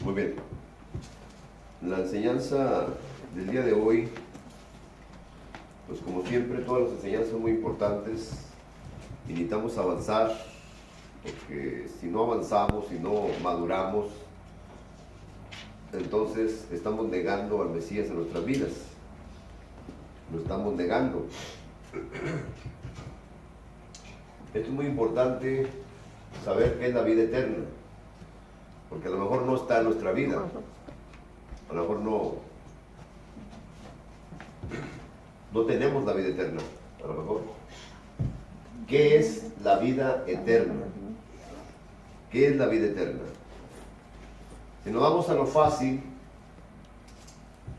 Muy bien. La enseñanza del día de hoy, pues como siempre, todas las enseñanzas son muy importantes. Necesitamos avanzar, porque si no avanzamos, si no maduramos, entonces estamos negando al Mesías en nuestras vidas. Lo estamos negando. Esto es muy importante saber qué es la vida eterna, porque a lo mejor no está en nuestra vida, a lo mejor no tenemos la vida eterna, a lo mejor. ¿Qué es la vida eterna? ¿Qué es la vida eterna? Si nos vamos a lo fácil,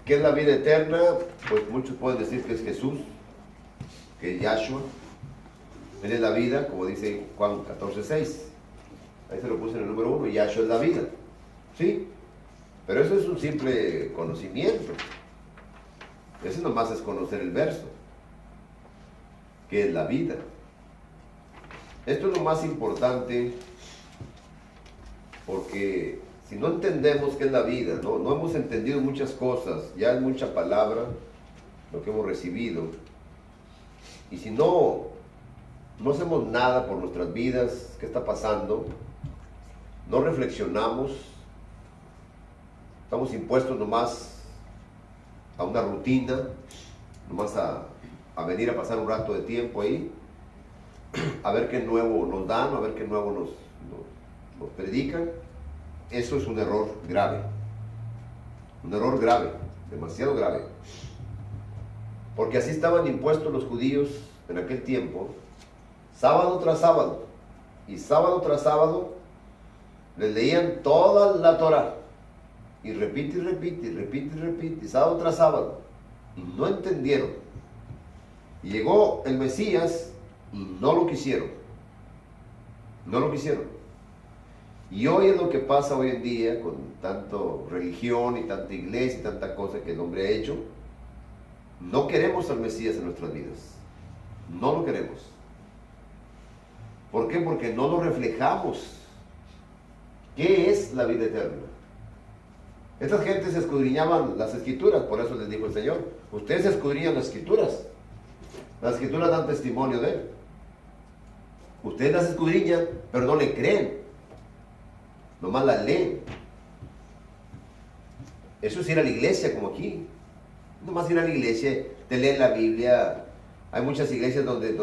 ¿qué es la vida eterna? Pues muchos pueden decir que es Jesús, que es Yahshua. Él es la vida, como dice Juan 14:6. Ahí se lo puse en el número 1, Yahshua es la vida. ¿Sí? Pero eso es un simple conocimiento. Eso nomás es conocer el verso. ¿Qué es la vida? Esto es lo más importante, porque si no entendemos qué es la vida, no hemos entendido muchas cosas, ya es mucha palabra lo que hemos recibido, y si no hacemos nada por nuestras vidas, ¿qué está pasando? No reflexionamos, estamos impuestos nomás a una rutina, nomás a venir a pasar un rato de tiempo ahí, a ver qué nuevo nos dan, a ver qué nuevo nos predican. Eso es un error grave, demasiado grave, porque así estaban impuestos los judíos en aquel tiempo, sábado tras sábado, y sábado tras sábado les leían toda la Torah, y repite, y sábado tras sábado, y no entendieron. Y llegó el Mesías y no lo quisieron. Y hoy es lo que pasa hoy en día con tanto religión y tanta iglesia y tanta cosa que el hombre ha hecho. No queremos al Mesías en nuestras vidas. No lo queremos. ¿Por qué? Porque no lo reflejamos. ¿Qué es la vida eterna? Estas gentes escudriñaban las escrituras, por eso les dijo el Señor, ustedes escudriñan las escrituras. Las escrituras dan testimonio de Él. Ustedes las escudriñan, pero no le creen. Nomás las leen. Eso es ir a la iglesia, como aquí. Nomás ir a la iglesia, te leen la Biblia. Hay muchas iglesias donde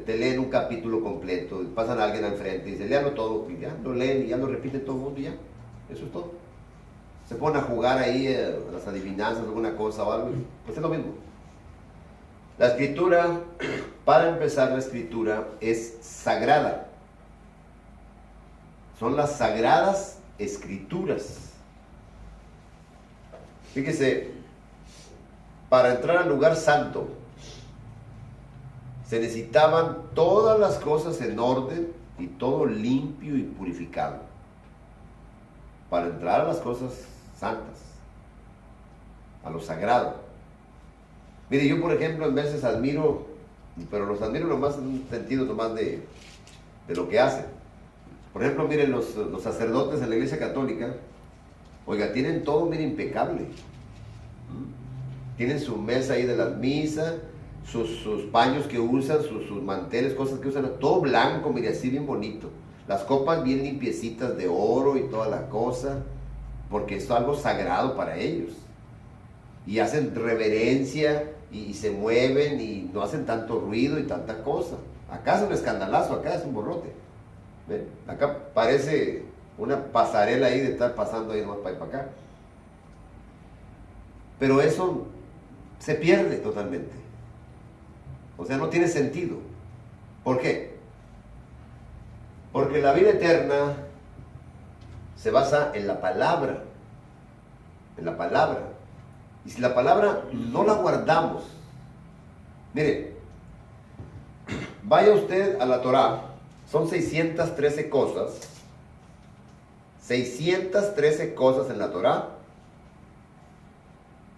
te leen un capítulo completo, pasan a alguien al frente y dicen, léalo todo, y ya lo leen y ya lo repite todo el mundo y ya. Eso es todo. Se ponen a jugar ahí las adivinanzas, alguna cosa o algo, pues es lo mismo. La escritura, para empezar, la escritura es sagrada. Son las sagradas escrituras. Fíjese, para entrar al lugar santo se necesitaban todas las cosas en orden y todo limpio y purificado. Para entrar a las cosas santas, a lo sagrado. Mire, yo por ejemplo en veces admiro, pero los admiro nomás en un sentido nomás de lo que hacen. Por ejemplo, miren los sacerdotes en la iglesia católica, oiga, tienen todo, mire, impecable. Tienen su mesa ahí de las misas, sus paños que usan, sus manteles, cosas que usan, todo blanco, mire, así bien bonito. Las copas bien limpiecitas de oro y toda la cosa, porque es algo sagrado para ellos. Y hacen reverencia y se mueven y no hacen tanto ruido y tanta cosa. Acá es un escandalazo, acá es un borrote. ¿Ven? Acá parece una pasarela ahí de estar pasando ahí nomás para allá para acá. Pero eso se pierde totalmente. O sea, no tiene sentido. ¿Por qué? Porque la vida eterna se basa en la palabra. En la palabra. Y si la palabra no la guardamos, mire, vaya usted a la Torah, son 613 cosas, 613 cosas en la Torah,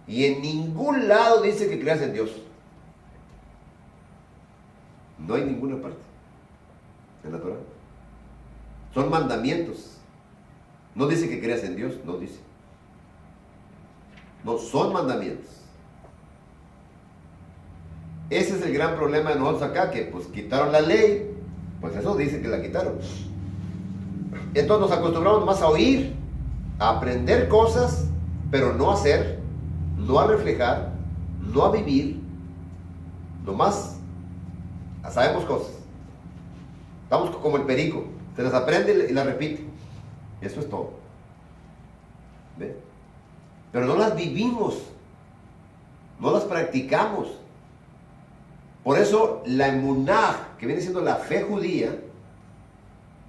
y en ningún lado dice que creas en Dios. No hay ninguna parte en la Torah. Son mandamientos. No dice que creas en Dios, no dice. No, son mandamientos. Ese es el gran problema de nosotros acá, que pues quitaron la ley, pues eso dice que la quitaron. Entonces nos acostumbramos más a oír, a aprender cosas, pero no a hacer, no a reflejar, no a vivir, nomás sabemos cosas. Estamos como el perico, se las aprende y las repite. Eso es todo. ¿Ve? Pero no las vivimos, no las practicamos. Por eso la emuná, que viene siendo la fe judía,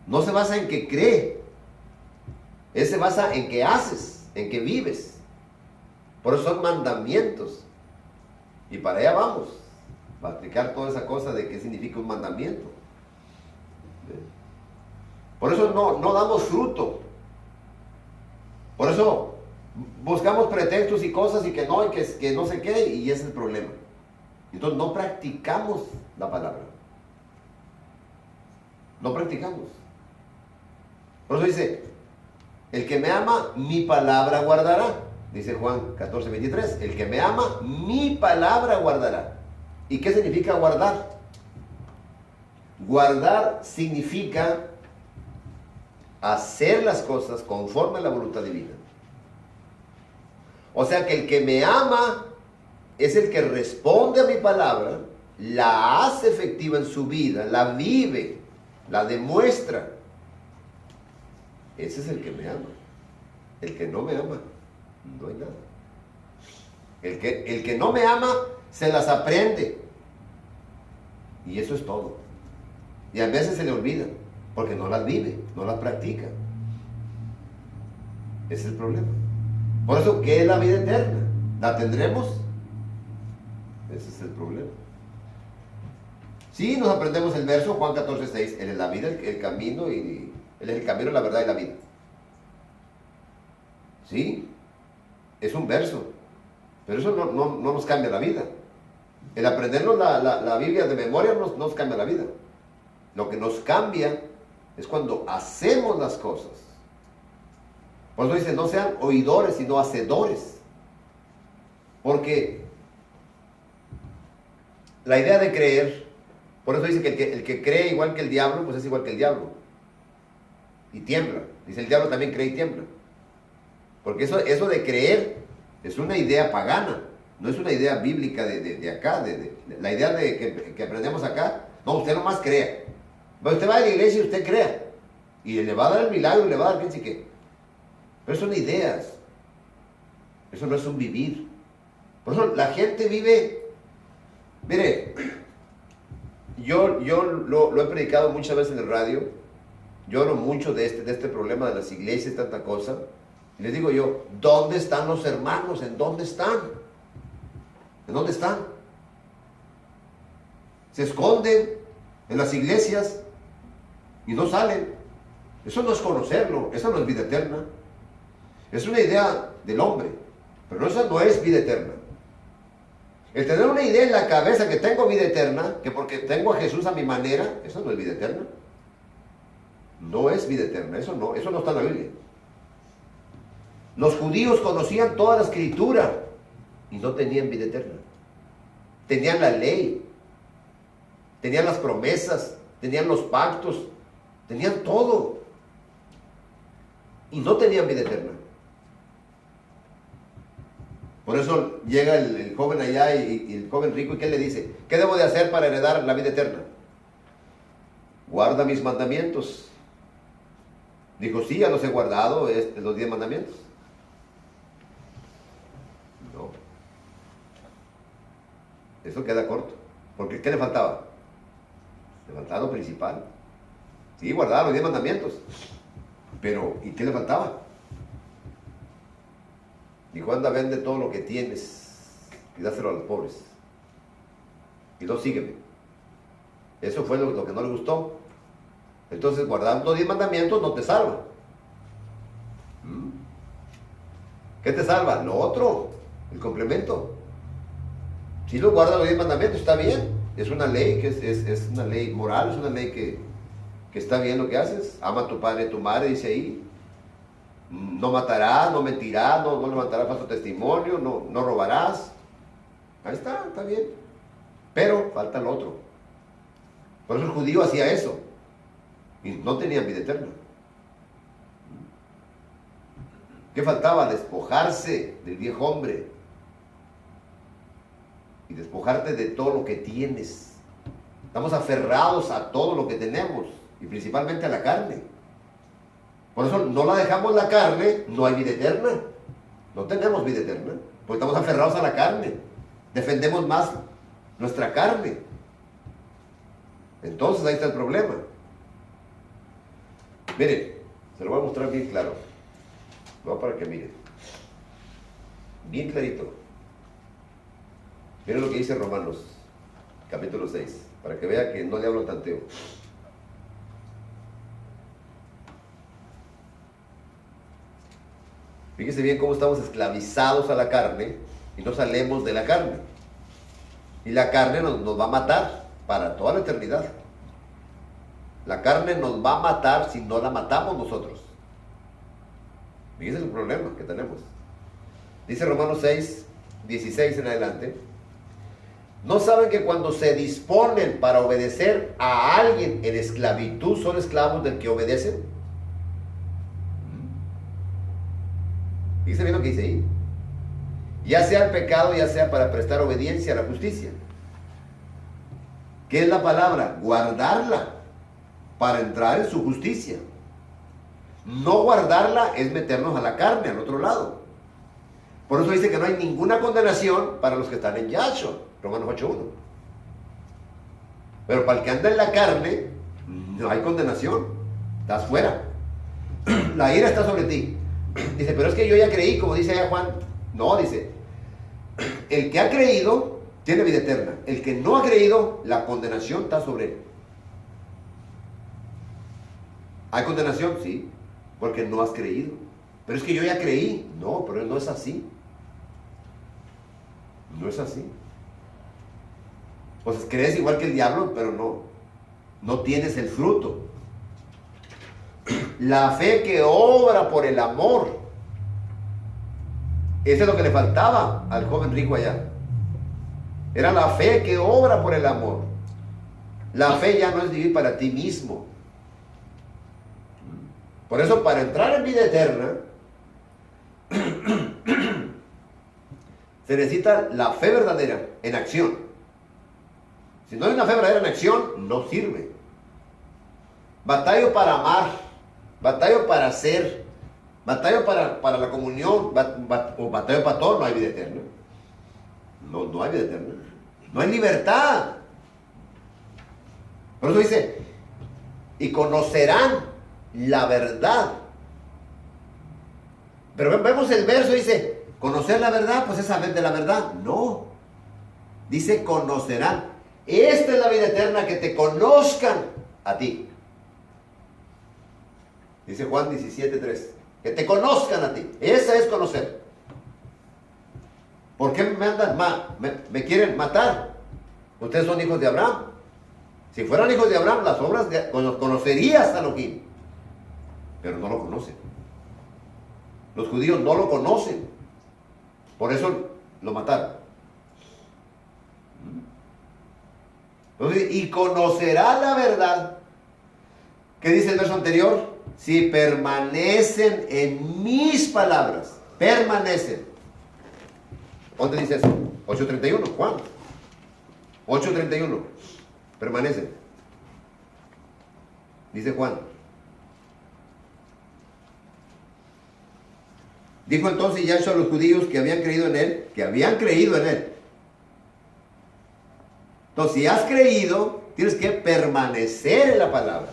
no se basa en que cree, se basa en que haces, en que vives. Por eso son mandamientos. Y para allá vamos, para explicar toda esa cosa de qué significa un mandamiento. Por eso no damos fruto. Por eso buscamos pretextos y cosas y que no sé qué, y ese es el problema. Entonces no practicamos la palabra. No practicamos. Por eso dice, el que me ama, mi palabra guardará. Dice Juan 14:23. El que me ama, mi palabra guardará. ¿Y qué significa guardar? Guardar significa hacer las cosas conforme a la voluntad divina. O sea que el que me ama es el que responde a mi palabra, la hace efectiva en su vida, la vive, la demuestra. Ese es el que me ama. El que no me ama, no hay nada. El que no me ama, se las aprende. Y eso es todo. Y a veces se le olvida, porque no las vive, no las practica. Ese es el problema. Por eso, ¿qué es la vida eterna? ¿La tendremos? Ese es el problema. Sí, nos aprendemos el verso, Juan 14:6. Él es la vida, el camino, y Él es el camino, la verdad y la vida. Sí, es un verso, pero eso no nos cambia la vida. El aprendernos la Biblia de memoria no nos cambia la vida. Lo que nos cambia es cuando hacemos las cosas. Por eso dice, no sean oidores, sino hacedores. Porque la idea de creer, por eso dice que el que cree igual que el diablo, pues es igual que el diablo. Y tiembla. Dice, el diablo también cree y tiembla. Porque eso de creer es una idea pagana, no es una idea bíblica de acá, la idea que aprendemos acá. No, usted nomás crea. Usted va a la iglesia y usted crea. Y le va a dar el milagro, le va a dar quién sí qué. Pero son ideas. Eso no es un vivir. Por eso la gente vive. Mire, yo lo he predicado muchas veces en el radio. Yo hablo mucho de este problema de las iglesias, tanta cosa. Y les digo yo, ¿dónde están los hermanos? ¿En dónde están? ¿En dónde están? Se esconden en las iglesias y no salen. Eso no es conocerlo, esa no es vida eterna. Es una idea del hombre, pero esa no es vida eterna. El tener una idea en la cabeza que tengo vida eterna, que porque tengo a Jesús a mi manera, eso no es vida eterna. No es vida eterna, eso no está en la Biblia. Los judíos conocían toda la escritura y no tenían vida eterna. Tenían la ley, tenían las promesas, tenían los pactos, tenían todo. Y no tenían vida eterna. Por eso llega el joven allá y el joven rico, ¿y qué le dice? ¿Qué debo de hacer para heredar la vida eterna? Guarda mis mandamientos. Dijo, sí, ya los he guardado, los 10 mandamientos. No. Eso queda corto. Porque ¿qué le faltaba? Le faltaba lo principal. Sí, guardaba los 10 mandamientos. Pero, ¿y qué le faltaba? Dijo, anda, vende todo lo que tienes y dáselo a los pobres. Y luego sígueme. Eso fue lo que no le gustó. Entonces, guardando 10 mandamientos no te salva. ¿Qué te salva? Lo otro, el complemento. Si lo guardas los 10 mandamientos, está bien. Es una ley, es una ley moral, es una ley que está bien lo que haces. Ama a tu padre y a tu madre, dice ahí. No matarás, no mentirás, no levantarás falso testimonio, no robarás. Ahí está bien. Pero falta lo otro. Por eso el judío hacía eso. Y no tenían vida eterna. ¿Qué faltaba? Despojarse del viejo hombre. Y despojarte de todo lo que tienes. Estamos aferrados a todo lo que tenemos. Y principalmente a la carne. Por eso no la dejamos la carne, no hay vida eterna. No tenemos vida eterna. Porque estamos aferrados a la carne. Defendemos más nuestra carne. Entonces ahí está el problema. Miren, se lo voy a mostrar bien claro. No, para que miren. Bien clarito. Miren lo que dice Romanos, capítulo 6. Para que vea que no le hablo tanteo. Fíjese bien cómo estamos esclavizados a la carne y no salimos de la carne. Y la carne nos va a matar para toda la eternidad. La carne nos va a matar si no la matamos nosotros. Fíjese el problema que tenemos. Dice Romanos 6, 16 en adelante. ¿No saben que cuando se disponen para obedecer a alguien en esclavitud son esclavos del que obedecen? Fíjense bien lo que dice ahí. Ya sea el pecado, ya sea para prestar obediencia a la justicia. ¿Qué es la palabra? Guardarla para entrar en su justicia. No guardarla es meternos a la carne, al otro lado. Por eso dice que no hay ninguna condenación para los que están en Yahshua, Romanos 8:1. Pero para el que anda en la carne, no hay condenación. Estás fuera. La ira está sobre ti. Dice, pero es que yo ya creí, como dice allá Juan. No, dice, el que ha creído tiene vida eterna. El que no ha creído, la condenación está sobre él. ¿Hay condenación? Sí, porque no has creído. Pero es que yo ya creí. No, pero no es así. No es así. Pues crees igual que el diablo, pero no tienes el fruto. La fe que obra por el amor. Eso es lo que le faltaba al joven rico allá. Era la fe que obra por el amor. La fe ya no es vivir para ti mismo. Por eso, para entrar en vida eterna, se necesita la fe verdadera en acción. Si no hay una fe verdadera en acción, no sirve. Batallo para amar, batallo para hacer, batallo para la comunión, o batallo para todo, no hay vida eterna. No hay vida eterna. No hay libertad. Por eso dice, y conocerán la verdad. Pero vemos el verso, dice, conocer la verdad, pues es saber de la verdad. No. Dice, conocerán. Esta es la vida eterna, que te conozcan a ti. Dice Juan 17:3. Que te conozcan a ti. Esa es conocer. ¿Por qué me andan me quieren matar? Ustedes son hijos de Abraham. Si fueran hijos de Abraham, las obras conocerías a Elohim. Pero no lo conocen. Los judíos no lo conocen. Por eso lo mataron. Entonces, y conocerá la verdad. ¿Qué dice el verso anterior? Si permanecen en mis palabras. Permanecen. ¿Dónde dice eso? 8:31, Juan. 8:31. Permanecen. Dice Juan. Dijo entonces Yahshua a los judíos que habían creído en él, Entonces, si has creído, tienes que permanecer en la palabra.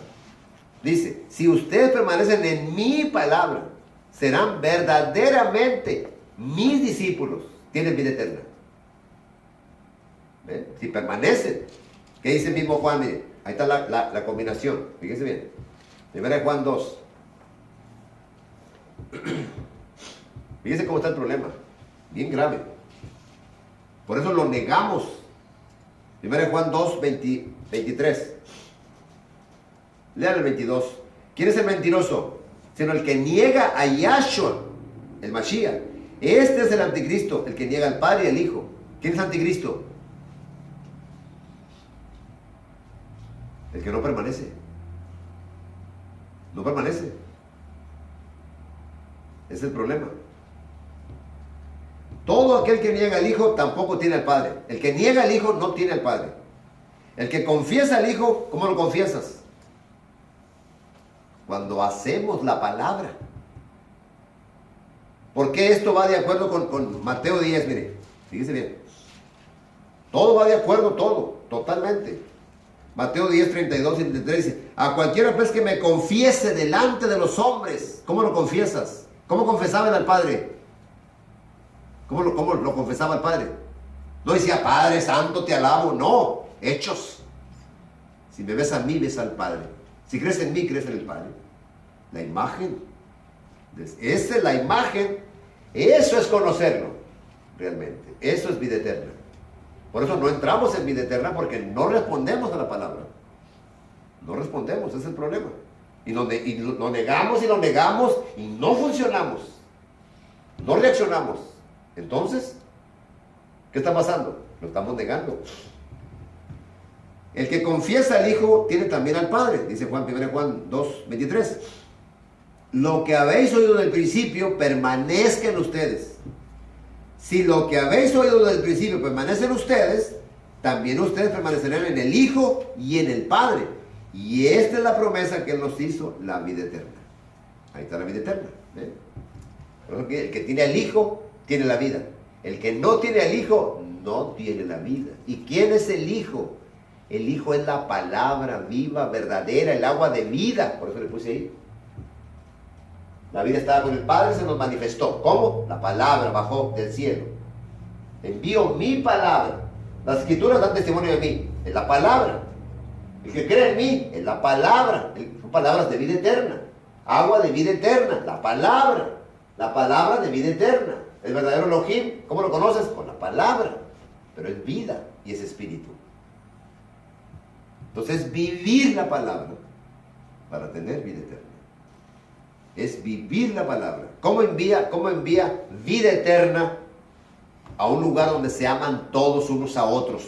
Dice, si ustedes permanecen en mi palabra, serán verdaderamente mis discípulos. Tienen vida eterna. ¿Ven? Si permanecen. ¿Qué dice el mismo Juan? Mire, ahí está la combinación. Fíjense bien. Primera de Juan 2. Fíjense cómo está el problema. Bien grave. Por eso lo negamos. Primera de Juan 2, 23. Lean el 22. ¿Quién es el mentiroso? sino el que niega a Yahshua, el Mashiach. Este es el anticristo, el que niega al Padre y al Hijo. ¿Quién es anticristo? El que no permanece. No permanece. Es el problema. Todo aquel que niega al Hijo tampoco tiene al Padre. El que niega al Hijo no tiene al Padre. El que confiesa al Hijo, ¿cómo lo confiesas? Cuando hacemos la palabra. ¿Por qué esto va de acuerdo con Mateo 10? Mire, fíjese bien. Todo va de acuerdo, todo, totalmente. Mateo 10, 32 y 33 dice, a cualquiera pues que me confiese delante de los hombres. ¿Cómo lo confiesas? ¿Cómo confesaban al Padre? ¿Cómo lo confesaba al Padre? No decía, Padre Santo, te alabo. No, hechos. Si me ves a mí, ves al Padre. Si crees en mí, crees en el Padre. La imagen. Esa es la imagen. Eso es conocerlo, realmente. Eso es vida eterna. Por eso no entramos en vida eterna, porque no respondemos a la palabra. No respondemos, ese es el problema. Y lo negamos y lo negamos y no funcionamos. No reaccionamos. Entonces, ¿qué está pasando? Lo estamos negando. El que confiesa al Hijo tiene también al Padre, dice 1 Juan 2, 23. Lo que habéis oído del principio permanezca en ustedes. Si lo que habéis oído del principio permanece en ustedes, también ustedes permanecerán en el Hijo y en el Padre. Y esta es la promesa que Él nos hizo, la vida eterna. Ahí está la vida eterna. Por eso que el que tiene al Hijo, tiene la vida. El que no tiene al Hijo, no tiene la vida. ¿Y quién es el Hijo? El Hijo es la palabra viva, verdadera, el agua de vida. Por eso le puse ahí. La vida estaba con el Padre, se nos manifestó. ¿Cómo? La palabra bajó del cielo. Envío mi palabra. Las escrituras dan testimonio de mí. Es la palabra. El que cree en mí es la palabra. Son palabras de vida eterna. Agua de vida eterna. La palabra. La palabra de vida eterna. El verdadero Elohim, ¿cómo lo conoces? Con la palabra. Pero es vida y es espíritu. Entonces, vivir la palabra para tener vida eterna. Es vivir la palabra. ¿Cómo envía vida eterna a un lugar donde se aman todos unos a otros?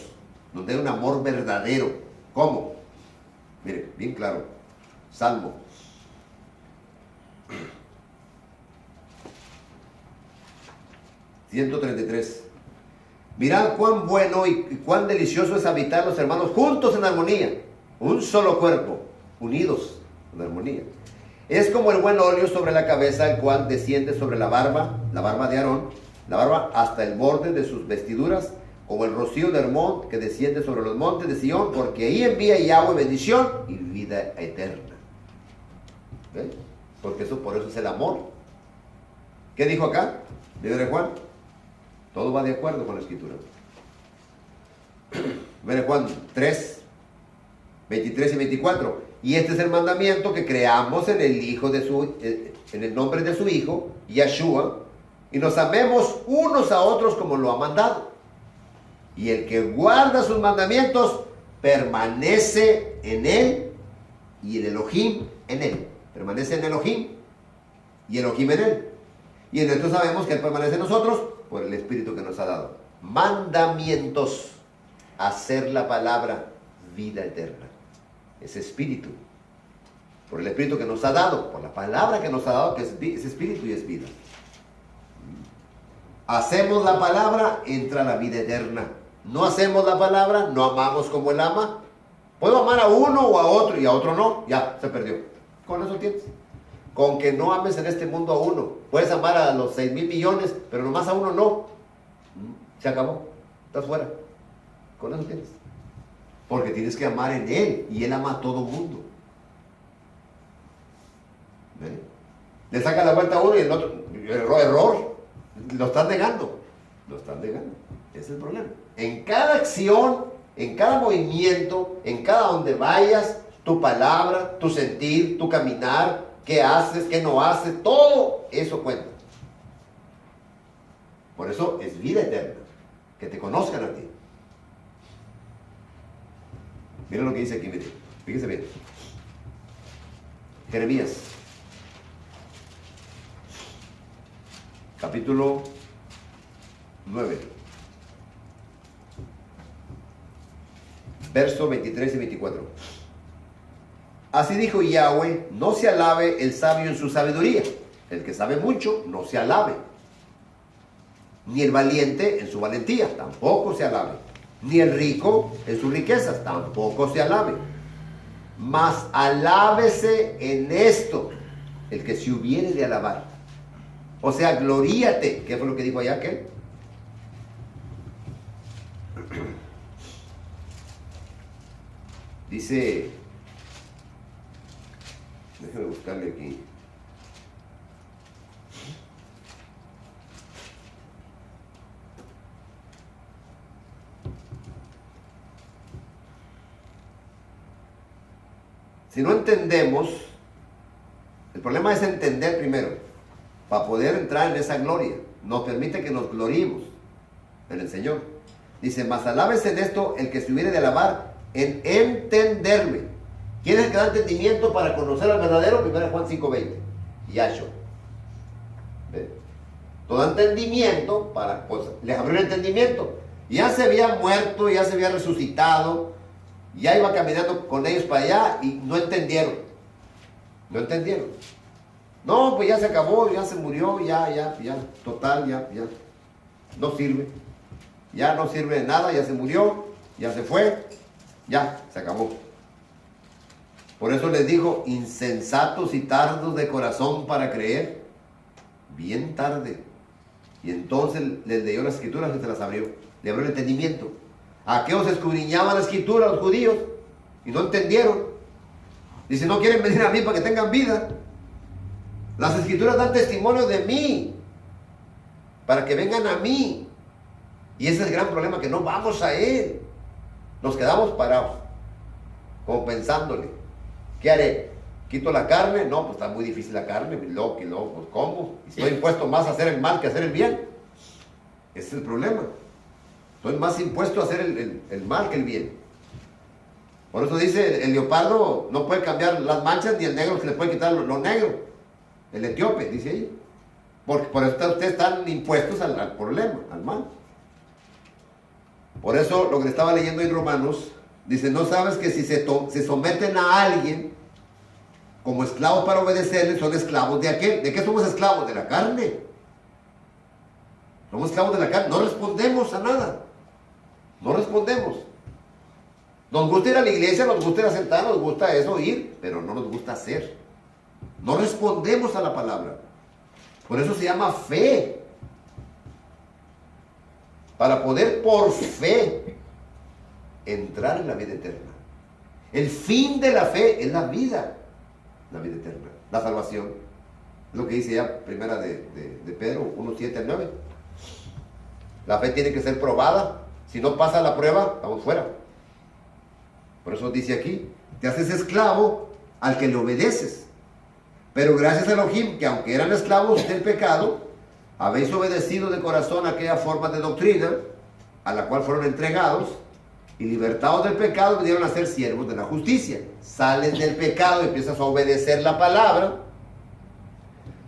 Donde hay un amor verdadero. ¿Cómo? Mire, bien claro. Salmo. ...133... Mirad cuán bueno y cuán delicioso es habitar los hermanos juntos en armonía. Un solo cuerpo, unidos en armonía. Es como el buen óleo sobre la cabeza, el cual desciende sobre la barba de Aarón, la barba hasta el borde de sus vestiduras, como el rocío de Hermón que desciende sobre los montes de Sion, porque ahí envía Yahweh bendición y vida eterna. ¿Ven? Porque por eso es el amor. ¿Qué dijo acá? ¿Libro de Juan? Todo va de acuerdo con la escritura. Libro de Juan 3, 23 y 24. Y este es el mandamiento, que creamos en el nombre de su Hijo, Yahshua, y nos amemos unos a otros como lo ha mandado. Y el que guarda sus mandamientos permanece en él y el Elohim en él. Permanece en Elohim y Elohim en él. Y en esto sabemos que él permanece en nosotros por el Espíritu que nos ha dado. Mandamientos. Hacer la palabra vida eterna. Es espíritu. Por el Espíritu que nos ha dado. Por la palabra que nos ha dado, que es espíritu y es vida. Hacemos la palabra, entra la vida eterna. No hacemos la palabra, no amamos como Él ama. Puedo amar a uno o a otro y a otro no. Ya, se perdió. Con eso tienes. Con que no ames en este mundo a uno. Puedes amar a los 6,000 millones, pero nomás a uno no. Se acabó. Estás fuera. Con eso tienes. Porque tienes que amar en Él. Y Él ama a todo mundo. ¿Ven? Le saca la vuelta a uno y el otro. Error. Lo estás negando. Lo estás negando. Ese es el problema. En cada acción, en cada movimiento, en cada donde vayas, tu palabra, tu sentir, tu caminar, qué haces, qué no haces, todo eso cuenta. Por eso es vida eterna. Que te conozcan a ti. Miren lo que dice aquí, miren. Fíjense bien. Jeremías capítulo 9, versos 23 y 24. Así dijo Yahweh, no se alabe el sabio en su sabiduría, el que sabe mucho no se alabe, ni el valiente en su valentía, tampoco se alabe, ni el rico en sus riquezas, tampoco se alabe, mas alábese en esto el que se hubiere de alabar. O sea, gloríate. ¿Qué fue lo que dijo allá aquel? Dice, déjame buscarle aquí. Si no entendemos, el problema es entender primero, para poder entrar en esa gloria. Nos permite que nos gloriemos en el Señor. Dice, mas alábese en esto el que se hubiere de alabar, en entenderme. ¿Quién es el que da entendimiento para conocer al verdadero? 1 Juan 5:20. Yahshua. ¿Ve? Todo entendimiento, pues les abrió el entendimiento. Ya se había muerto, ya se había resucitado, ya iba caminando con ellos para allá y no entendieron. No entendieron. No, pues ya se acabó, ya se murió, ya, total, ya. No sirve. Ya no sirve de nada, ya se murió, ya se fue, ya, se acabó. Por eso les dijo, insensatos y tardos de corazón para creer. Bien tarde. Y entonces les leyó las escrituras y se las abrió. Le abrió el entendimiento. Aquellos escudriñaban la escritura, los judíos, y no entendieron. Dice, no quieren venir a mí para que tengan vida. Las escrituras dan testimonio de mí, para que vengan a mí. Y ese es el gran problema, que no vamos a Él. Nos quedamos parados, como pensándole, ¿qué haré? ¿Quito la carne? No, pues está muy difícil la carne, y luego, pues ¿cómo? Y estoy impuesto más a hacer el mal que a hacer el bien. Ese es el problema. Estoy más impuesto a hacer el mal que el bien. Por eso dice, el leopardo no puede cambiar las manchas, ni el negro se le puede quitar lo negro. El etíope, dice ahí. Porque por eso ustedes están impuestos al problema, al mal. Por eso lo que estaba leyendo en Romanos, dice, ¿no sabes que si se someten a alguien como esclavos para obedecerle, son esclavos de aquel? ¿De qué somos esclavos? De la carne. Somos esclavos de la carne. No respondemos a nada. No respondemos. Nos gusta ir a la iglesia, nos gusta ir a sentar, nos gusta eso, ir, pero no nos gusta hacer. No respondemos a la palabra. Por eso se llama fe. Para poder por fe entrar en la vida eterna. El fin de la fe es la vida eterna, la salvación. Es lo que dice ya primera de Pedro 1:7 al 9. La fe tiene que ser probada. Si no pasa la prueba, estamos fuera. Por eso dice aquí, te haces esclavo al que le obedeces. Pero gracias a Elohim, que aunque eran esclavos del pecado, habéis obedecido de corazón aquella forma de doctrina a la cual fueron entregados, y libertados del pecado vinieron a ser siervos de la justicia. Sales del pecado y empiezas a obedecer la palabra,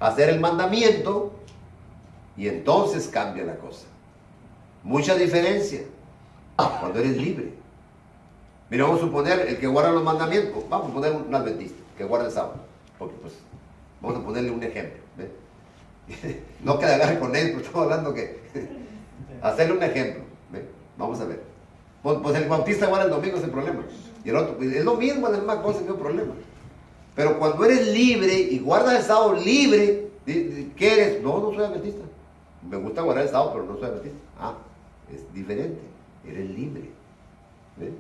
a hacer el mandamiento, y entonces cambia la cosa. Mucha diferencia cuando eres libre. Mira, vamos a suponer el que guarda los mandamientos. Vamos a poner un adventista que guarda el sábado, porque pues vamos a ponerle un ejemplo, ¿ve? No que agarre con él, pero estamos hablando que hacerle un ejemplo, ¿ve? Vamos a ver. Pues el bautista guarda el domingo, es el problema. Y el otro, pues, es lo mismo, es la misma cosa, no hay problema. Pero cuando eres libre y guardas el sábado libre, ¿qué eres? No soy adventista. Me gusta guardar el sábado, pero no soy adventista. Ah, es diferente. Eres libre. ¿Ve?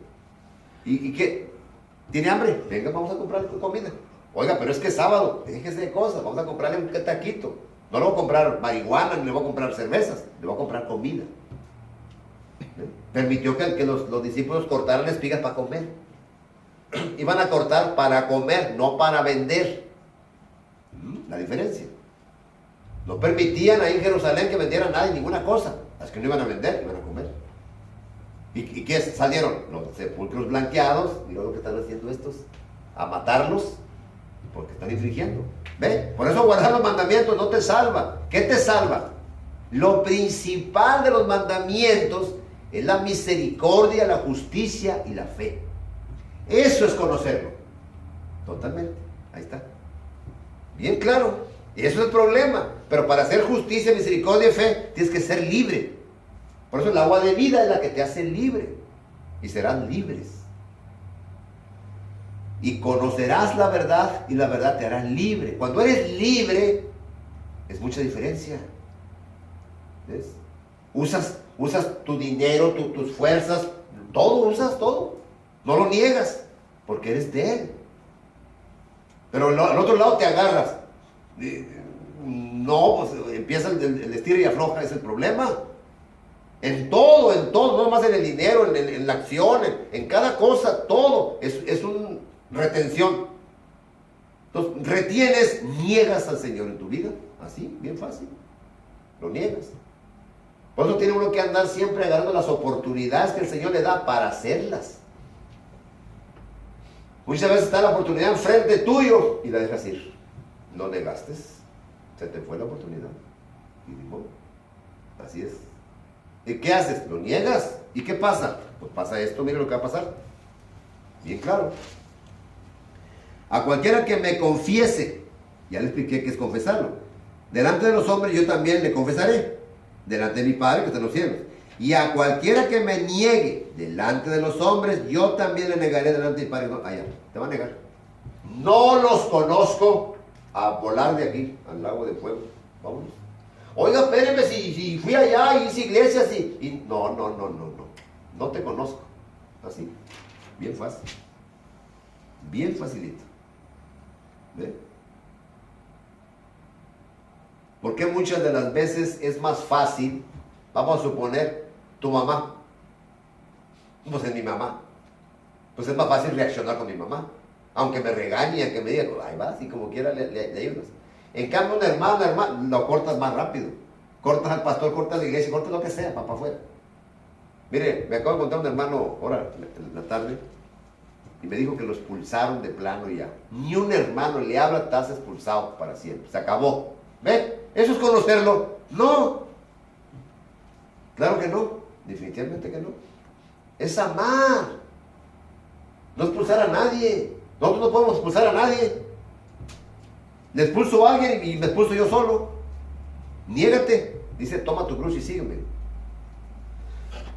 ¿Y qué? ¿Tiene hambre? Venga, vamos a comprarle comida. Oiga, pero es que es sábado, déjese de cosas, vamos a comprarle un taquito. No le voy a comprar marihuana, ni le voy a comprar cervezas, le voy a comprar comida. Permitió que los discípulos cortaran espigas para comer. Iban a cortar para comer, no para vender. La diferencia. No permitían ahí en Jerusalén que vendieran nada y ninguna cosa. Las que no iban a vender, iban a comer. ¿Y qué salieron? Los sepulcros blanqueados. Mira lo que están haciendo estos. A matarlos. Porque están infringiendo. ¿Ve? Por eso guardar los mandamientos no te salva. ¿Qué te salva? Lo principal de los mandamientos es la misericordia, la justicia y la fe. Eso es conocerlo. Totalmente. Ahí está. Bien claro. Eso es el problema. Pero para hacer justicia, misericordia y fe, tienes que ser libre. Por eso el agua de vida es la que te hace libre. Y serán libres. Y conocerás la verdad y la verdad te hará libre. Cuando eres libre, es mucha diferencia. ¿Ves? Usas tu dinero, tus fuerzas, todo, usas todo. No lo niegas, porque eres de Él. Pero al otro lado te agarras. No, pues empieza el estira y afloja, es el problema. En todo, no nomás en el dinero, en la acción, en cada cosa, todo es una retención. Entonces, retienes, niegas al Señor en tu vida, así, bien fácil, lo niegas. Por eso tiene uno que andar siempre agarrando las oportunidades que el Señor le da para hacerlas. Muchas veces está la oportunidad enfrente tuyo y la dejas ir. No negaste, se te fue la oportunidad. Y digo, así es. ¿Y qué haces? Lo niegas. ¿Y qué pasa? Pues pasa esto, mire lo que va a pasar. Bien claro. A cualquiera que me confiese, ya le expliqué qué es confesarlo. Delante de los hombres yo también le confesaré. Delante de mi Padre que está en los cielos. Y a cualquiera que me niegue delante de los hombres, yo también le negaré delante de mi Padre. No, allá, te va a negar. No los conozco. A volar de aquí, al lago de fuego. Vámonos. Oiga, espéreme, si fui allá y hice iglesias y... No. No te conozco. Así. Bien fácil. Bien facilito. ¿Ve? Porque muchas de las veces es más fácil, vamos a suponer, tu mamá. Pues es mi mamá. Pues es más fácil reaccionar con mi mamá. Aunque me regañe, aunque me diga, ahí vas, y como quiera le ayudas. En cambio, un hermano, lo cortas más rápido. Cortas al pastor, cortas a la iglesia, cortas lo que sea, para afuera. Mire, me acabo de contar un hermano ahora en la tarde y me dijo que lo expulsaron de plano y ya. Ni un hermano le habla, estás expulsado para siempre. Se acabó. ¿Ve? ¿Eso es conocerlo? No. Claro que no. Definitivamente que no. Es amar. No expulsar a nadie. Nosotros no podemos expulsar a nadie. Le expulso a alguien y me expulso yo solo. Niégate. Dice, toma tu cruz y sígueme.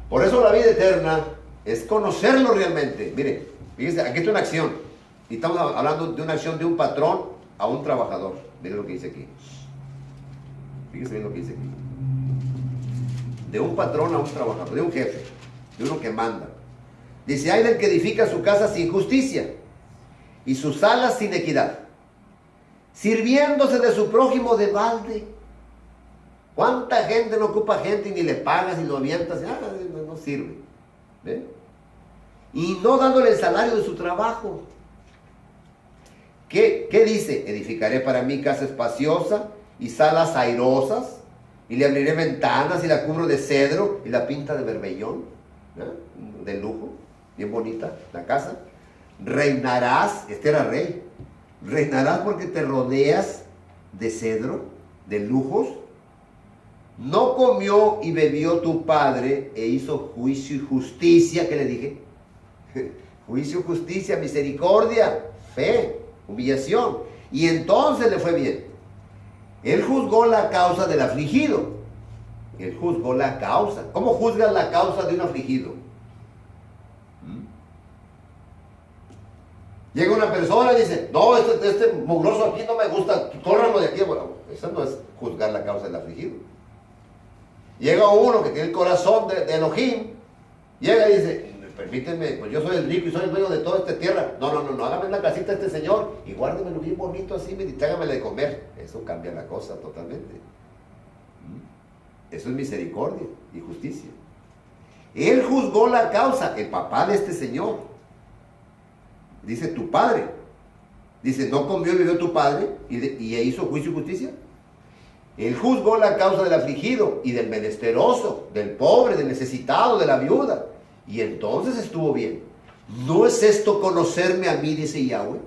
Por eso la vida eterna es conocerlo realmente. Mire, fíjense, aquí está una acción. Y estamos hablando de una acción de un patrón a un trabajador. Mire lo que dice aquí. Fíjense bien lo que dice aquí. De un patrón a un trabajador, de un jefe, de uno que manda. Dice, hay del que edifica su casa sin justicia y sus salas sin equidad, sirviéndose de su prójimo de balde. ¿Cuánta gente no ocupa gente y ni le pagas y lo avientas? No sirve. ¿Ve? Y no dándole el salario de su trabajo. ¿Qué dice? Edificaré para mí casa espaciosa y salas airosas, y le abriré ventanas y la cubro de cedro y la pinta de berbellón, de lujo, bien bonita la casa. Reinarás, este era rey, reinarás porque te rodeas de cedro, de lujos. No comió y bebió tu padre e hizo juicio y justicia. ¿Qué le dije? Juicio, justicia, misericordia, fe, humillación. Y entonces le fue bien. Él juzgó la causa del afligido. Él juzgó la causa. ¿Cómo juzgas la causa de un afligido? Llega una persona y dice, no, este mugroso aquí no me gusta, córranlo de aquí. Bueno, eso no es juzgar la causa del afligido. Llega uno que tiene el corazón de Elohim, llega y dice, permíteme, pues yo soy el rico y soy el dueño de toda esta tierra. No, hágame una casita a este señor y guárdemelo bien bonito así y trágamele de comer. Eso cambia la cosa totalmente. Eso es misericordia y justicia. Él juzgó la causa, el papá de este señor. Dice, tu padre. Dice, ¿no comió y bebió tu padre y hizo juicio y justicia? Él juzgó la causa del afligido y del menesteroso, del pobre, del necesitado, de la viuda. Y entonces estuvo bien. ¿No es esto conocerme a mí, dice Yahweh?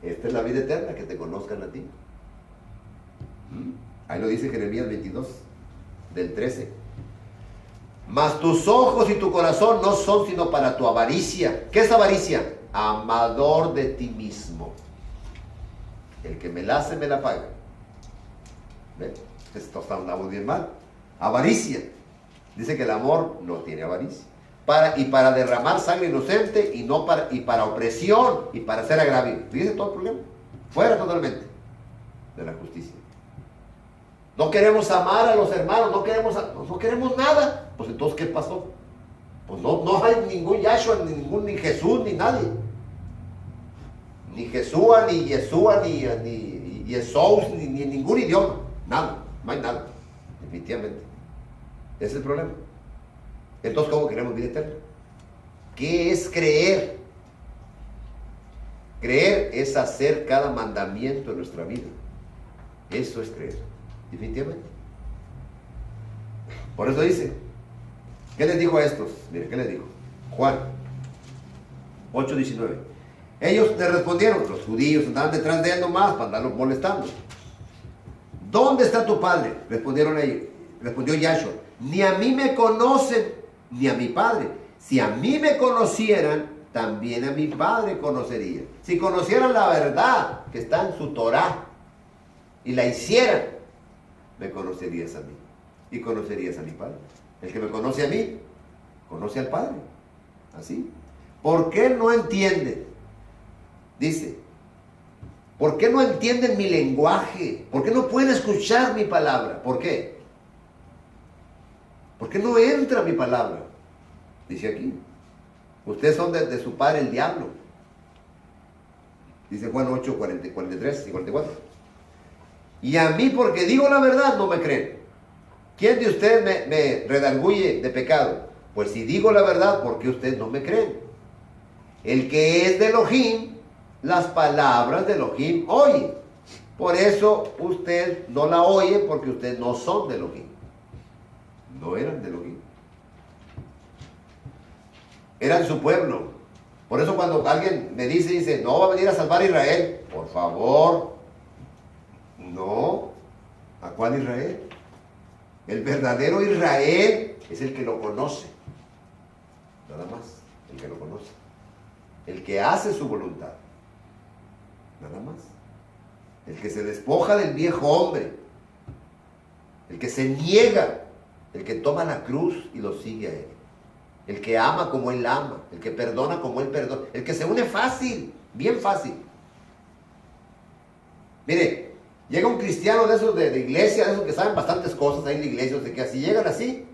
Esta es la vida eterna, que te conozcan a ti. Ahí lo dice Jeremías 22. del 13. Mas tus ojos y tu corazón no son sino para tu avaricia. ¿Qué es avaricia? Amador de ti mismo. El que me la hace, me la paga. ¿Ven? Esto está muy bien mal. Avaricia. Dice que el amor no tiene avaricia. Para derramar sangre inocente y para opresión y para hacer agravio. Fíjense todo el problema. Fuera totalmente de la justicia. No queremos amar a los hermanos, no queremos nada. Pues entonces, ¿qué pasó? Pues no hay ningún Yahshua, ni Jesús, ni nadie. Ni Jesúa, ni Yeshua, ni Jesús, ni ningún idioma. Nada, no hay nada. Definitivamente. Ese es el problema. Entonces, ¿cómo queremos vida eterna? ¿Qué es creer? Creer es hacer cada mandamiento en nuestra vida. Eso es creer. Definitivamente. Por eso dice, ¿qué les dijo a estos? Miren, ¿qué les dijo? Juan 8:19. Ellos le respondieron, los judíos andaban detrás de él nomás para andarlo molestando. ¿Dónde está tu padre? Respondieron ellos. Respondió Yahshua, ni a mí me conocen, ni a mi padre. Si a mí me conocieran, también a mi padre conocería. Si conocieran la verdad que está en su Torah y la hicieran, me conocerías a mí y conocerías a mi padre. El que me conoce a mí, conoce al Padre. Así. ¿Por qué no entienden? Dice, ¿por qué no entienden mi lenguaje? ¿Por qué no pueden escuchar mi palabra? ¿Por qué? ¿Por qué no entra mi palabra? Dice aquí. Ustedes son de su padre el diablo. Dice Juan 8, 43 y 44. Y a mí, porque digo la verdad, no me creen. ¿Quién de ustedes me redarguye de pecado? Pues si digo la verdad, ¿por qué ustedes no me creen? El que es de Elohim, las palabras de Elohim oye. Por eso usted no la oye, porque ustedes no son de Elohim. No eran de Elohim. Eran su pueblo. Por eso cuando alguien me dice, no va a venir a salvar a Israel, por favor, no. ¿A cuál Israel? El verdadero Israel es el que lo conoce. Nada más, el que lo conoce. El que hace su voluntad. Nada más. El que se despoja del viejo hombre. El que se niega. El que toma la cruz y lo sigue a él. El que ama como él ama. El que perdona como él perdona. El que se une fácil, bien fácil. Mire, llega un cristiano de esos de iglesia, de esos que saben bastantes cosas ahí en la iglesia, de que así llegan así,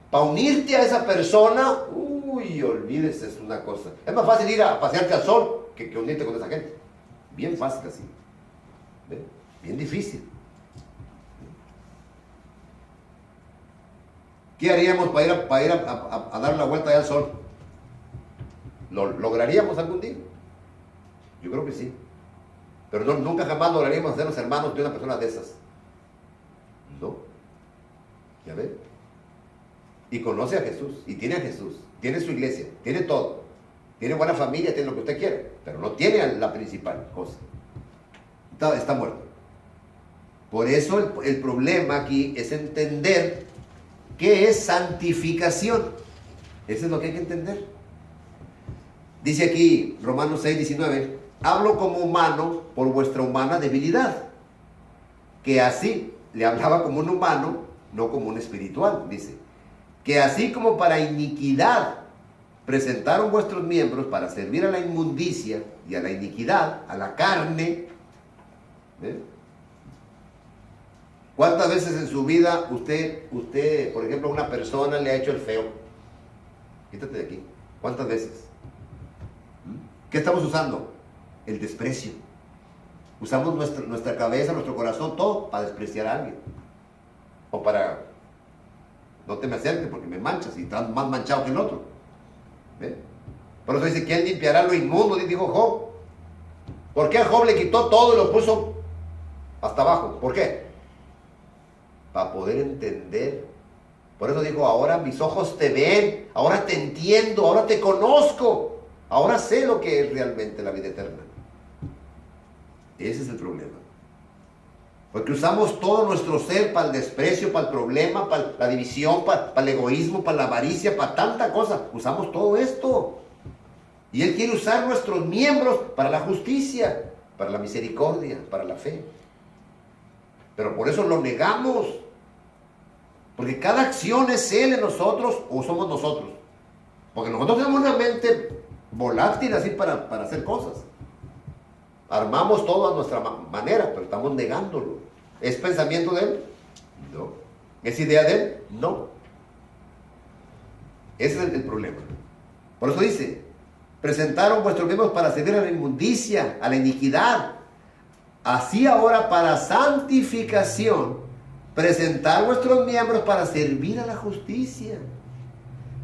para unirte a esa persona, uy, olvídese, es una cosa. Es más fácil ir a pasearte al sol que unirte con esa gente. Bien fácil así. ¿Ve? Bien difícil. ¿Qué haríamos para ir a dar la vuelta allá al sol? ¿Lo lograríamos algún día? Yo creo que sí. Pero nunca jamás lograríamos hacernos hermanos de una persona de esas. No. ¿Ya ven? Y conoce a Jesús, y tiene a Jesús, tiene su iglesia, tiene todo. Tiene buena familia, tiene lo que usted quiere, pero no tiene la principal cosa. Está muerto. Por eso el problema aquí es entender qué es santificación. Eso es lo que hay que entender. Dice aquí Romanos 6:19, hablo como humano por vuestra humana debilidad. Que así, le hablaba como un humano, no como un espiritual, dice. Que así como para iniquidad presentaron vuestros miembros para servir a la inmundicia y a la iniquidad, a la carne. ¿Cuántas veces en su vida usted, por ejemplo, a una persona le ha hecho el feo? Quítate de aquí. ¿Cuántas veces? ¿Qué estamos usando? El desprecio. Usamos nuestra cabeza, nuestro corazón, todo para despreciar a alguien. O para, no te me acerques porque me manchas y estás más manchado que el otro. ¿Ve? Por eso dice, ¿quién limpiará lo inmundo? Dijo Job. ¿Por qué a Job le quitó todo y lo puso hasta abajo? ¿Por qué? Para poder entender. Por eso dijo, ahora mis ojos te ven, ahora te entiendo, ahora te conozco, ahora sé lo que es realmente la vida eterna. Ese es el problema. Porque usamos todo nuestro ser para el desprecio, para el problema, para la división, para el egoísmo, para la avaricia, para tanta cosa. Usamos todo esto. Y Él quiere usar nuestros miembros para la justicia, para la misericordia, para la fe. Pero por eso lo negamos. Porque cada acción es Él en nosotros o somos nosotros. Porque nosotros tenemos una mente volátil así para hacer cosas. Armamos todo a nuestra manera, pero estamos negándolo. ¿Es pensamiento de Él? No. ¿Es idea de Él? No. Ese es el problema. Por eso dice, presentaron vuestros miembros para servir a la inmundicia, a la iniquidad. Así ahora para santificación, presentar vuestros miembros para servir a la justicia.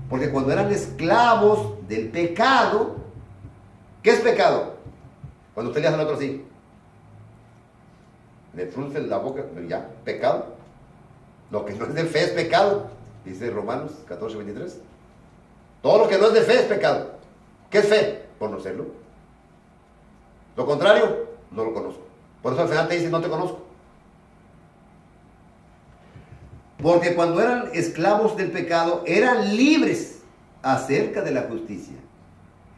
Porque cuando eran esclavos del pecado, ¿qué es pecado? Cuando usted le hace al otro así, le frunce la boca, ya, pecado. Lo que no es de fe es pecado, dice Romanos 14:23. Todo lo que no es de fe es pecado. ¿Qué es fe? Conocerlo. Lo contrario, no lo conozco. Por eso al final te dice, no te conozco. Porque cuando eran esclavos del pecado, eran libres acerca de la justicia.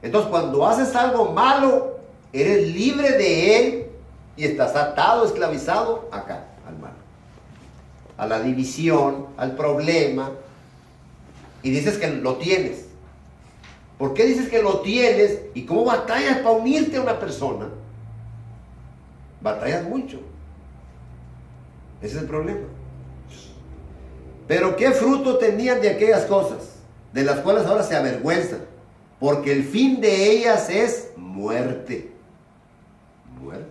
Entonces, cuando haces algo malo, eres libre de él y estás atado, esclavizado acá, al mal, a la división, al problema, y dices que lo tienes. ¿Por qué dices que lo tienes? ¿Y cómo batallas para unirte a una persona? Batallas mucho. Ese es el problema. Pero ¿qué fruto tenían de aquellas cosas, de las cuales ahora se avergüenzan? Porque el fin de ellas es muerte. Muerte.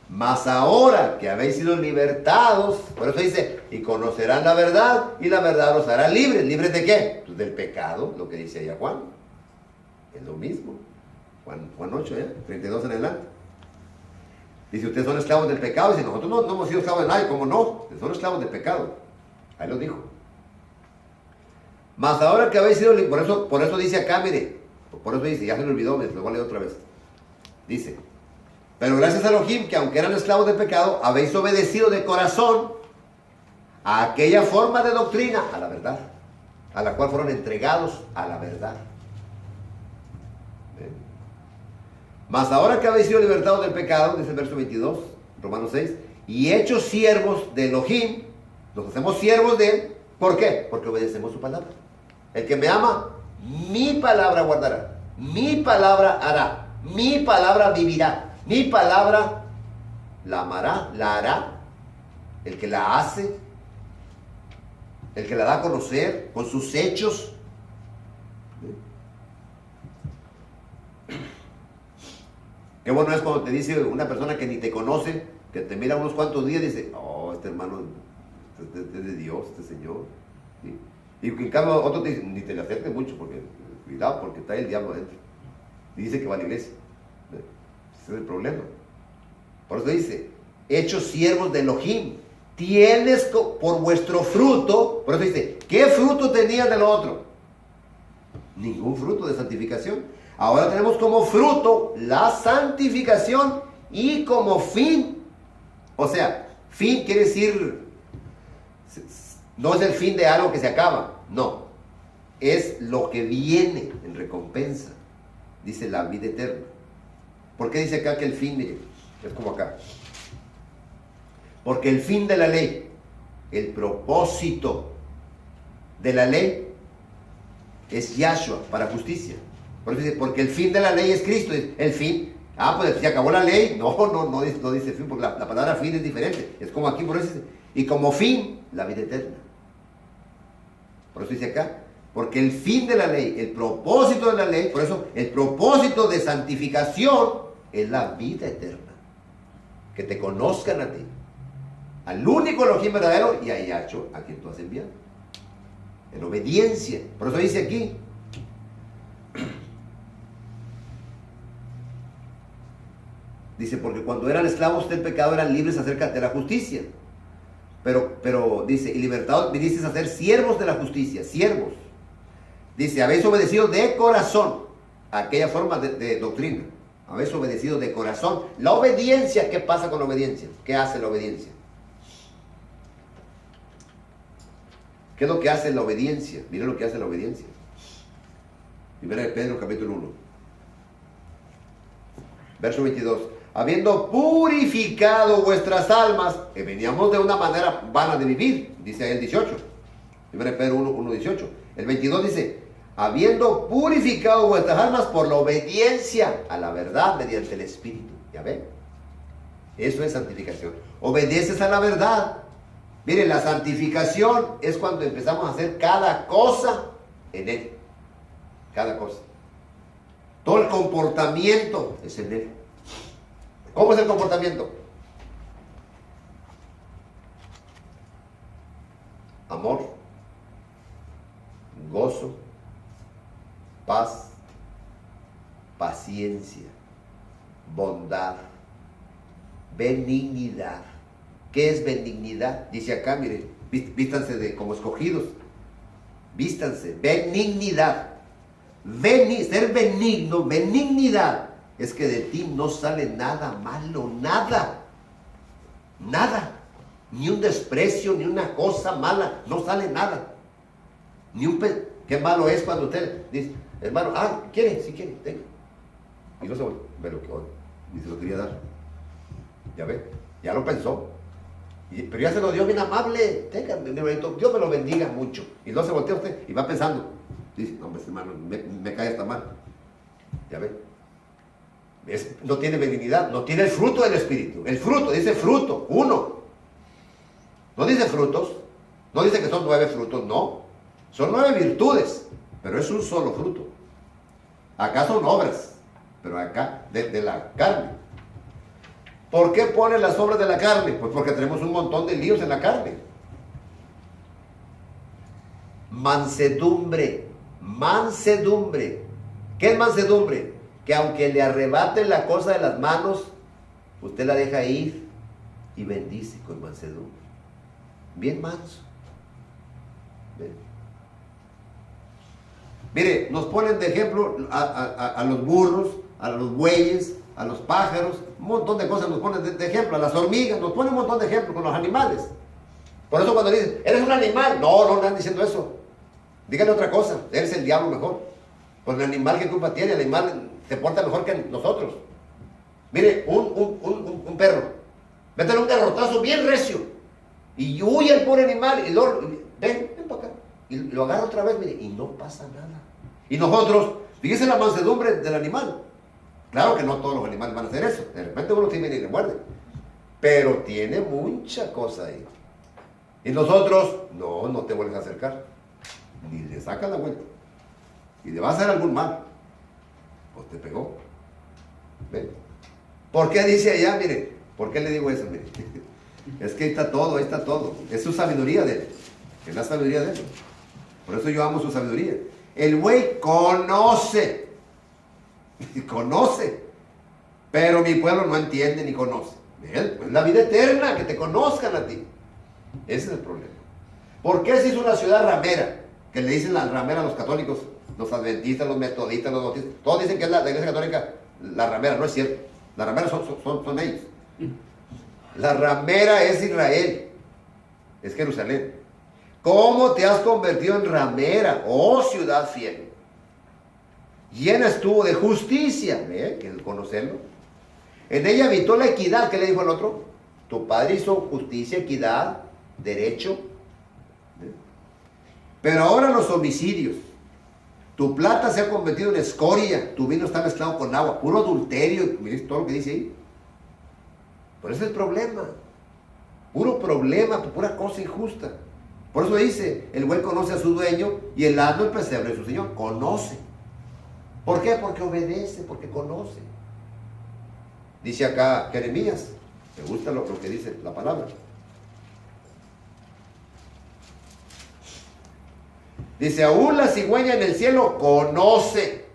Mas ahora que habéis sido libertados, por eso dice, y conocerán la verdad, y la verdad os hará libres. ¿Libres de qué? Pues del pecado, lo que dice allá Juan. Es lo mismo. Juan 8, 32 en adelante. Dice, ustedes son esclavos del pecado. Dice, nosotros no hemos sido esclavos de nadie. ¿Cómo no? Ustedes son esclavos del pecado. Ahí lo dijo. Mas ahora que habéis sido libres, por eso dice acá, mire, por eso dice, ya se me olvidó, lo voy a leer otra vez. Dice, pero gracias a Elohim, que aunque eran esclavos del pecado, habéis obedecido de corazón a aquella forma de doctrina, a la verdad, a la cual fueron entregados a la verdad. ¿Ven? Mas ahora que habéis sido libertados del pecado, dice el verso 22, Romanos 6, y hechos siervos de Elohim, nos hacemos siervos de él. ¿Por qué? Porque obedecemos su palabra. El que me ama, mi palabra guardará, mi palabra hará, mi palabra vivirá, mi palabra la amará, la hará. El que la hace, el que la da a conocer con sus hechos. Qué bueno es cuando te dice una persona que ni te conoce, que te mira unos cuantos días y dice, oh, este hermano es de Dios, este Señor. ¿Sí? Y en cambio otro te dice, ni te le acerques mucho, porque cuidado, porque está el diablo adentro. Y dice que va a la iglesia. Ese es el problema. Por eso dice, hechos siervos de Elohim, tienes por vuestro fruto. Por eso dice, ¿qué fruto tenías de lo otro? Ningún fruto de santificación. Ahora tenemos como fruto la santificación y como fin. O sea, fin quiere decir, no es el fin de algo que se acaba, no, es lo que viene en recompensa, dice la vida eterna. ¿Por qué dice acá que el fin es como acá? Porque el fin de la ley, el propósito de la ley es Yahshua para justicia. Por eso dice, porque el fin de la ley es Cristo, el fin. Pues se acabó la ley. No dice fin, porque la palabra fin es diferente. Es como aquí, por eso dice, y como fin, la vida eterna. Por eso dice acá, porque el fin de la ley, el propósito de la ley, por eso el propósito de santificación es la vida eterna. Que te conozcan a ti, al único Elohim verdadero y a Yahshua, a quien tú has enviado. En obediencia. Por eso dice aquí, dice, porque cuando eran esclavos del pecado eran libres acerca de la justicia. Pero dice, y libertados vinisteis a ser siervos de la justicia, siervos. Dice, habéis obedecido de corazón a aquella forma de doctrina. Habéis obedecido de corazón. La obediencia, ¿qué pasa con la obediencia? ¿Qué hace la obediencia? ¿Qué es lo que hace la obediencia? Miren lo que hace la obediencia. Primera de Pedro, capítulo 1. Verso 22. Habiendo purificado vuestras almas, que veníamos de una manera vana de vivir, dice ahí el 18. Primera de Pedro 1, 18. El 22 dice, habiendo purificado vuestras almas por la obediencia a la verdad mediante el Espíritu. ¿Ya ven? Eso es santificación. Obedeces a la verdad. Miren, la santificación es cuando empezamos a hacer cada cosa en Él. Cada cosa. Todo el comportamiento es en Él. ¿Cómo es el comportamiento? Amor, gozo, paz, paciencia, bondad, benignidad. ¿Qué es benignidad? Dice acá, mire, vístanse de como escogidos. Vístanse, benignidad. Ser benigno, benignidad, es que de ti no sale nada malo, nada. Nada. Ni un desprecio, ni una cosa mala, no sale nada. Ni un qué malo es cuando usted dice, hermano, ¿quiere? Sí quiere, tenga. Y no se ve lo que hoy, ni se lo quería dar. Ya ve, ya lo pensó. Pero ya se lo dio bien amable. Tenga, mi hermanito, Dios me lo bendiga mucho. Y luego se voltea usted y va pensando. Dice, no, pues, hermano, me cae hasta mal. Ya ve. No tiene benignidad, no tiene el fruto del Espíritu. El fruto, dice fruto, uno. No dice frutos, no dice que son 9 frutos, no. Son 9 virtudes, pero es un solo fruto. Acá son obras, pero acá de la carne. ¿Por qué pone las obras de la carne? Pues porque tenemos un montón de líos en la carne. Mansedumbre, mansedumbre. ¿Qué es mansedumbre? Que aunque le arrebate la cosa de las manos, usted la deja ir y bendice con mansedumbre. Bien manso. Bien. Mire, nos ponen de ejemplo a los burros, a los bueyes, a los pájaros, un montón de cosas nos ponen de ejemplo, a las hormigas, nos ponen un montón de ejemplos con los animales. Por eso cuando dicen, eres un animal, no están diciendo eso. Díganle otra cosa, eres el diablo mejor. Pues el animal, ¿qué culpa tiene? El animal se porta mejor que nosotros. Mire, un perro, métele un garrotazo bien recio, y huye el pobre animal, y luego, ven para acá, y lo agarra otra vez, mire, y no pasa nada. Y nosotros, fíjense la mansedumbre del animal. Claro que no todos los animales van a hacer eso. De repente uno sí viene y le muerde. Pero tiene mucha cosa ahí. Y nosotros, no te vuelves a acercar. Ni le sacas la vuelta. Y le va a hacer algún mal. Pues te pegó. ¿Ven? ¿Por qué dice allá? Mire, ¿por qué le digo eso? Mire. Es que ahí está todo, ahí está todo. Es su sabiduría de él. Es la sabiduría de él. Por eso yo amo su sabiduría. El güey conoce. Conoce, pero mi pueblo no entiende ni conoce. Es la vida eterna, que te conozcan a ti. Ese es el problema. ¿Por qué se hizo una ciudad ramera? Que le dicen la ramera a los católicos, los adventistas, los metodistas, los bautistas. Todos dicen que es la iglesia católica la ramera. No es cierto. La ramera son ellos. La ramera es Israel, es Jerusalén. ¿Cómo te has convertido en ramera, oh ciudad fiel? Llena estuvo de justicia, ¿ve? Que el conocerlo. En ella habitó la equidad. ¿Qué le dijo al otro? Tu padre hizo justicia, equidad, derecho. ¿Ve? Pero ahora los homicidios. Tu plata se ha convertido en escoria, tu vino está mezclado con agua, puro adulterio. Miren todo lo que dice ahí. Por eso es el problema. Puro problema, pura cosa injusta. Por eso dice, el buey conoce a su dueño y el asno el pesebre de su señor. Conoce. ¿Por qué? Porque obedece, porque conoce. Dice acá Jeremías, me gusta lo que dice la palabra. Dice, aún la cigüeña en el cielo conoce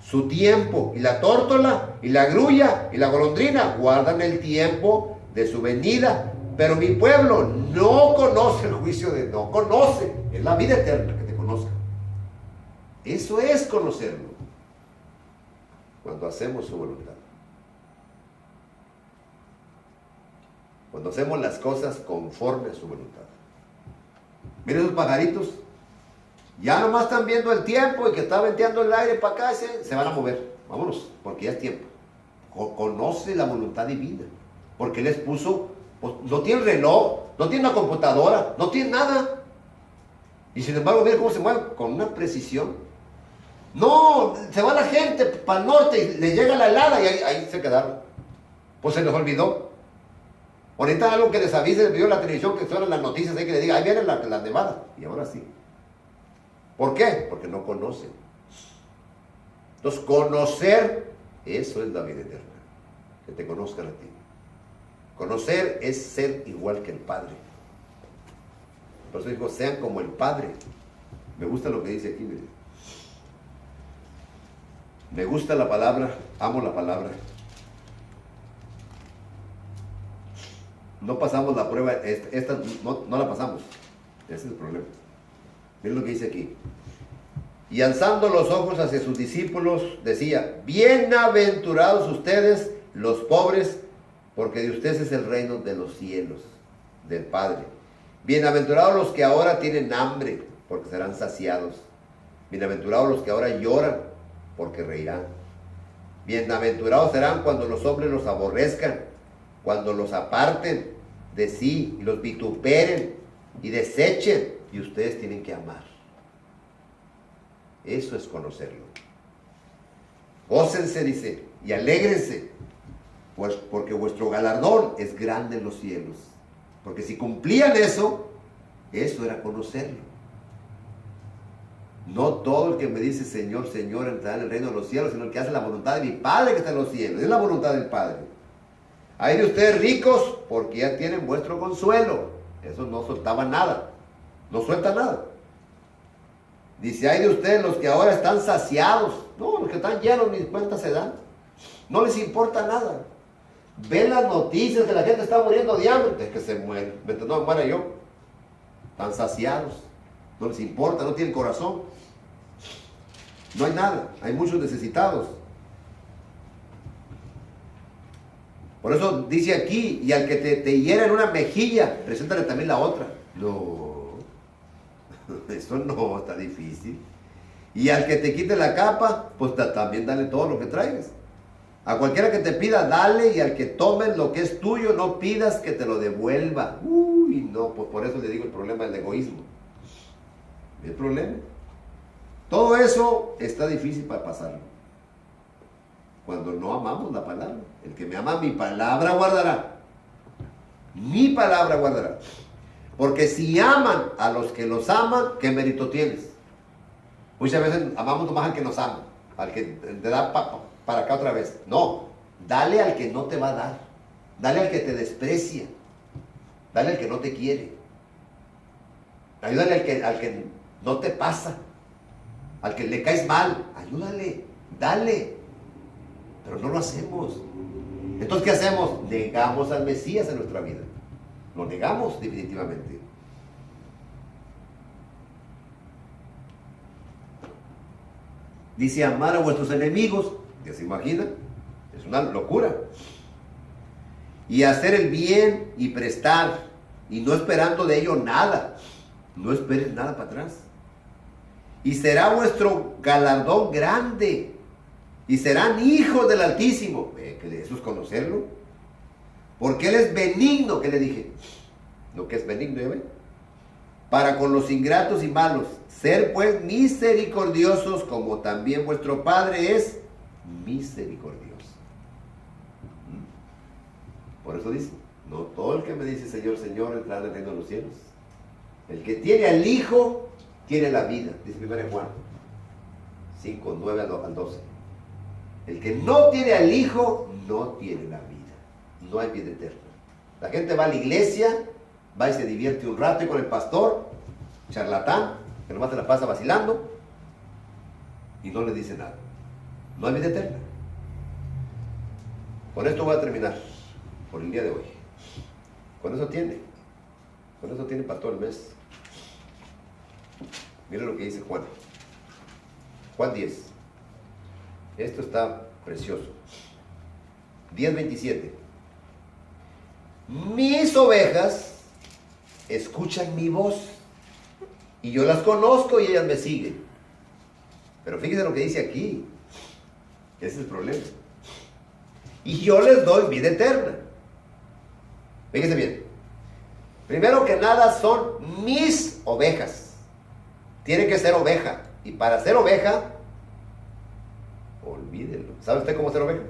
su tiempo, y la tórtola, y la grulla, y la golondrina guardan el tiempo de su venida, pero mi pueblo no conoce el juicio de, no conoce, es la vida eterna que te conozca. Eso es conocerlo, cuando hacemos su voluntad. Cuando hacemos las cosas conforme a su voluntad. Miren esos pajaritos. Ya nomás están viendo el tiempo y que está venteando el aire para acá, se van a mover. Vámonos, porque ya es tiempo. Conoce la voluntad divina. Porque les puso, pues, no tiene reloj, no tiene una computadora, no tiene nada. Y sin embargo, miren cómo se mueven, con una precisión. No, se va la gente para el norte y les llega la helada y ahí se quedaron. Pues se les olvidó. Ahorita algo que les avise, les pidió la televisión, que suenan las noticias, hay que les diga, ahí viene la nevada. Y ahora sí. ¿Por qué? Porque no conocen. Entonces, conocer, eso es la vida eterna. Que te conozcan a ti. Conocer es ser igual que el Padre. Por eso dijo, sean como el Padre. Me gusta lo que dice aquí, miren. Me gusta la palabra, amo la palabra. No pasamos la prueba, esta no la pasamos. Ese es el problema. Miren lo que dice aquí. Y alzando los ojos hacia sus discípulos, decía, bienaventurados ustedes, los pobres, porque de ustedes es el reino de los cielos, del Padre. Bienaventurados los que ahora tienen hambre, porque serán saciados. Bienaventurados los que ahora lloran, porque reirán. Bienaventurados serán cuando los hombres los aborrezcan, cuando los aparten de sí y los vituperen y desechen, y ustedes tienen que amar. Eso es conocerlo. Gócense, dice, y alégrense, pues porque vuestro galardón es grande en los cielos. Porque si cumplían eso era conocerlo. No todo el que me dice Señor, Señor entrará en el reino de los cielos, sino el que hace la voluntad de mi Padre que está en los cielos. Es la voluntad del Padre. Hay de ustedes ricos porque ya tienen vuestro consuelo. Eso no soltaba nada. No suelta nada. Dice, hay de ustedes los que ahora están saciados. No, los que están llenos ni cuenta se dan. No les importa nada. Ven las noticias que la gente está muriendo de hambre. Es que se muere. Mientras no me muera yo. Están saciados. No les importa, no tienen corazón. No hay nada. Hay muchos necesitados. Por eso dice aquí, y al que te hiera en una mejilla, preséntale también la otra. No, eso no, está difícil. Y al que te quite la capa, pues también dale todo lo que traigas. A cualquiera que te pida, dale, y al que tome lo que es tuyo, no pidas que te lo devuelva. Uy, no, pues por eso le digo el problema del egoísmo. ¿El problema? Todo eso está difícil para pasarlo. Cuando no amamos la palabra. El que me ama, mi palabra guardará. Mi palabra guardará. Porque si aman a los que los aman, ¿qué mérito tienes? Muchas veces amamos nomás al que nos ama, al que te da para acá otra vez. No, dale al que no te va a dar. Dale al que te desprecia. Dale al que no te quiere. Ayúdale al que no te pasa. Al que le caes mal. Ayúdale, dale. Pero no lo hacemos. Entonces, ¿qué hacemos? Negamos al Mesías en nuestra vida. Lo negamos definitivamente. Dice, amar a vuestros enemigos. ¿Ya se imaginan? Es una locura. Y hacer el bien y prestar. Y no esperando de ello nada. No esperes nada para atrás. Y será vuestro galardón grande. Y serán hijos del Altísimo. Eso es conocerlo. Porque Él es benigno, que le dije. Lo que es benigno, ¿ya ven? Para con los ingratos y malos. Ser pues misericordiosos, como también vuestro Padre es misericordioso. Por eso dice, no todo el que me dice Señor, Señor, entrará en el reino de los cielos. El que tiene al Hijo, tiene la vida. Dice 1 Juan 5, 9 al 12. El que no tiene al Hijo, no tiene la vida. No hay vida eterna. La gente va a la iglesia, va y se divierte un rato y con el pastor, charlatán, que nomás se la pasa vacilando, y no le dice nada. No hay vida eterna. Con esto voy a terminar, por el día de hoy. Con eso tiene para todo el mes. Miren lo que dice Juan. Juan 10. Esto está precioso. 10:27. Mis ovejas escuchan mi voz. y yo las conozco y ellas me siguen. Pero fíjense lo que dice aquí, que ese es el problema. Y yo les doy vida eterna. Fíjense bien. Primero que nada son mis ovejas. Tiene que ser oveja. Y para ser oveja, olvídenlo. ¿Sabe usted cómo ser oveja?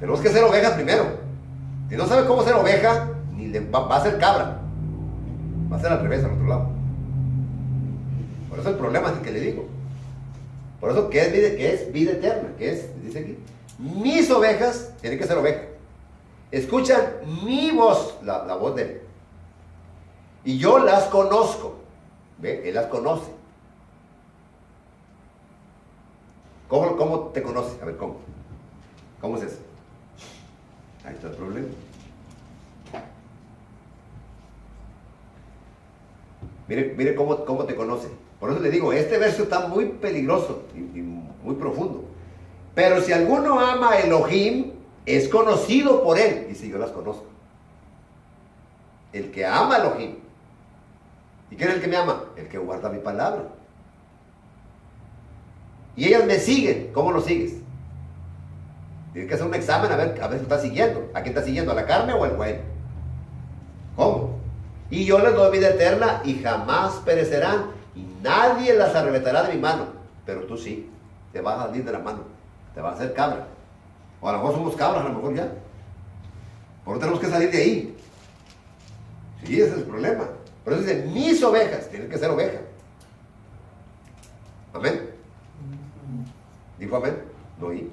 Tenemos que ser ovejas primero. Si no sabe cómo ser oveja, va a ser cabra. Va a ser al revés, al otro lado. Por eso el problema es el que le digo. Por eso que es vida eterna, dice aquí. Mis ovejas tienen que ser ovejas. Escuchan mi voz, la voz de él. Y yo las conozco. ¿Ve? Él las conoce. ¿Cómo te conoce? A ver, ¿cómo? ¿Cómo es eso? Ahí está el problema. Mire cómo te conoce. Por eso le digo, este verso está muy peligroso y muy profundo. Pero si alguno ama a Elohim, es conocido por él. Dice, yo las conozco. El que ama a Elohim. ¿Y quién es el que me ama? El que guarda mi palabra. Y ellas me siguen. ¿Cómo lo sigues? Tienes que hacer un examen a ver si estás siguiendo. ¿A quién estás siguiendo? ¿A la carne o al güey? ¿Cómo? Y yo les doy vida eterna y jamás perecerán. Y nadie las arrebatará de mi mano. Pero tú sí. Te vas a salir de la mano. Te vas a hacer cabra. O a lo mejor somos cabras, a lo mejor ya. Por eso tenemos que salir de ahí. Sí, ese es el problema. Por eso dice, mis ovejas tienen que ser ovejas. Amén. ¿Dijo amén? No oí.